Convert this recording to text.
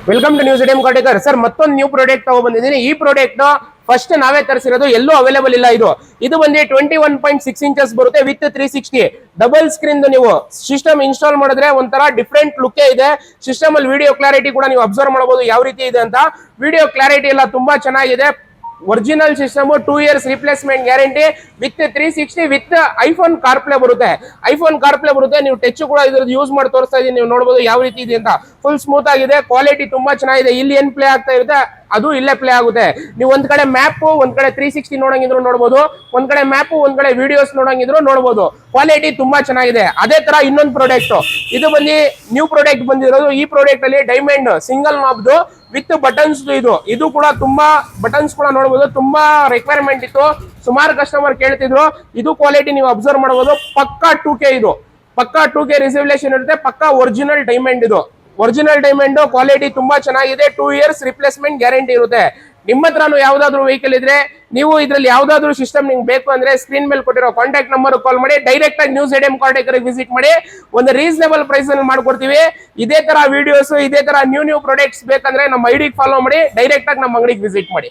Welcome to news ADM caretaker sir. ಮತ್ತೊಂದು new product ತಗೊಬಂದಿದ್ದೀನಿ. ಈ ಪ್ರಾಡಕ್ಟ್ ಫಸ್ಟ್ ನಾವೇ ತರಿಸಿರೋದು, ಎಲ್ಲೂ ಅವೈಲೇಬಲ್ ಇಲ್ಲ. ಇದು ಬಂದು 21.6 ಇಂಚಸ್ ಬರುತ್ತೆ ವಿತ್ 360 ಡಬಲ್ ಸ್ಕ್ರೀನ್. ನೀವು ಸಿಸ್ಟಮ್ ಇನ್ಸ್ಟಾಲ್ ಮಾಡಿದ್ರೆ ಒಂಥರ ಡಿಫ್ರೆಂಟ್ ಲುಕ್ ಇದೆ. ಸಿಸ್ಟಮ್ ಅಲ್ಲಿ ವಿಡಿಯೋ ಕ್ಲಾರಿಟಿ ಕೂಡ ನೀವು ಅಬ್ಸರ್ವ್ ಮಾಡಬಹುದು ಯಾವ ರೀತಿ ಇದೆ ಅಂತ. ವಿಡಿಯೋ ಕ್ಲಾರಿಟಿ ಎಲ್ಲ ತುಂಬಾ ಚೆನ್ನಾಗಿದೆ. Original system 2 years replacement guarantee with 360 with iPhone CarPlay ಬರುತ್ತೆ. ಐಫೋನ್ ಕಾರ್ಪ್ಲೇ ಬರುತ್ತೆ. ನೀವು ಟಚ್ ಕೂಡ ಇದ್ರದ್ದು ಯೂಸ್ ಮಾಡಿ ತೋರಿಸ್ತಾ ಇದೀನಿ, ನೀವು ನೋಡಬಹುದು ಯಾವ ರೀತಿ ಇದೆ ಅಂತ. ಫುಲ್ ಸ್ಮೂತ್ ಆಗಿದೆ, ಕ್ವಾಲಿಟಿ ತುಂಬಾ ಚೆನ್ನಾಗಿದೆ. ಇಲ್ಲಿ ಏನ್ ಪ್ಲೇ ಆಗ್ತಾ ಇರುತ್ತೆ ಅದು ಇಲ್ಲೇ ಪ್ಲೇ ಆಗುತ್ತೆ. ನೀವು ಒಂದ್ ಕಡೆ ಮ್ಯಾಪ್, ಒಂದ್ ಕಡೆ 360 ನೋಡಂಗಿದ್ರು ನೋಡಬಹುದು, ಒಂದ್ ಕಡೆ ಮ್ಯಾಪ್, ಒಂದ್ ಕಡೆ ವಿಡಿಯೋಸ್ ನೋಡಂಗಿದ್ರು ನೋಡಬಹುದು. ಕ್ವಾಲಿಟಿ ತುಂಬಾ ಚೆನ್ನಾಗಿದೆ. ಅದೇ ತರ ಇನ್ನೊಂದು ಪ್ರಾಡಕ್ಟ್, ಇದು ಬಂದು ನ್ಯೂ ಪ್ರಾಡಕ್ಟ್ ಬಂದಿರೋದು. ಈ ಪ್ರಾಡಕ್ಟ್ ಅಲ್ಲಿ ಡೈಮಂಡ್ ಸಿಂಗಲ್ ನಾಬ್ದು ವಿತ್ ಬಟನ್ಸ್. ಇದು ಕೂಡ ತುಂಬಾ ಬಟನ್ಸ್ ಕೂಡ ನೋಡಬಹುದು. ತುಂಬಾ ರಿಕ್ವೈರ್ಮೆಂಟ್ ಇತ್ತು, ಸುಮಾರು ಕಸ್ಟಮರ್ ಕೇಳ್ತಿದ್ರು. ಇದು ಕ್ವಾಲಿಟಿ ನೀವು ಅಬ್ಸರ್ವ್ ಮಾಡಬಹುದು. ಪಕ್ಕಾ 2K ಇದು, ಪಕ್ಕಾ 2K ರಿಸರ್ವೇಶನ್ ಇರುತ್ತೆ. ಪಕ್ಕಾ ಒರಿಜಿನಲ್ ಡೈಮಂಡ್ ಇದು. ಒರಿಜಿನಲ್ ಡೈಮಂಡ್ ಕ್ವಾಲಿಟಿ ತುಂಬಾ ಚೆನ್ನಾಗಿದೆ. 2 ಇಯರ್ಸ್ ರಿಪ್ಲೇಸ್ಮೆಂಟ್ ಗ್ಯಾರಂಟಿ ಇರುತ್ತೆ. ನಿಮ್ಮ ಹತ್ರನೂ ಯಾವ್ದಾದ್ರು ವೆಹಿಕಲ್ ಇದ್ರೆ, ನೀವು ಇದ್ರಲ್ಲಿ ಯಾವ್ದಾದ್ರು ಸಿಸ್ಟಮ್ ನಿಮ್ಗೆ ಬೇಕು ಅಂದ್ರೆ ಸ್ಕ್ರೀನ್ ಮೇಲೆ ಕೊಟ್ಟಿರೋ ಕಾಂಟ್ಯಾಕ್ಟ್ ನಂಬರ್ ಕಾಲ್ ಮಾಡಿ, ಡೈರೆಕ್ಟ್ ಆಗಿ ನ್ಯೂಸ್ ಎಡಿಎಂ ಕಾಟೇಕರ್ ವಿಸಿಟ್ ಮಾಡಿ. ಒಂದು ರೀಸನೇಬಲ್ ಪ್ರೈಸ್ ಅಲ್ಲಿ ಮಾಡ್ಕೊಡ್ತೀವಿ. ಇದೇ ತರ ವಿಡಿಯೋಸ್, ಇದೇ ತರ ನ್ಯೂ ಪ್ರಾಡಕ್ಟ್ಸ್ ಬೇಕಂದ್ರೆ ನಮ್ಮ ಐಡಿ ಫಾಲೋ ಮಾಡಿ, ಡೈರೆಕ್ಟ್ ಆಗಿ ನಮ್ಮ ಅಂಗಡಿಗೆ ವಿಸಿಟ್ ಮಾಡಿ.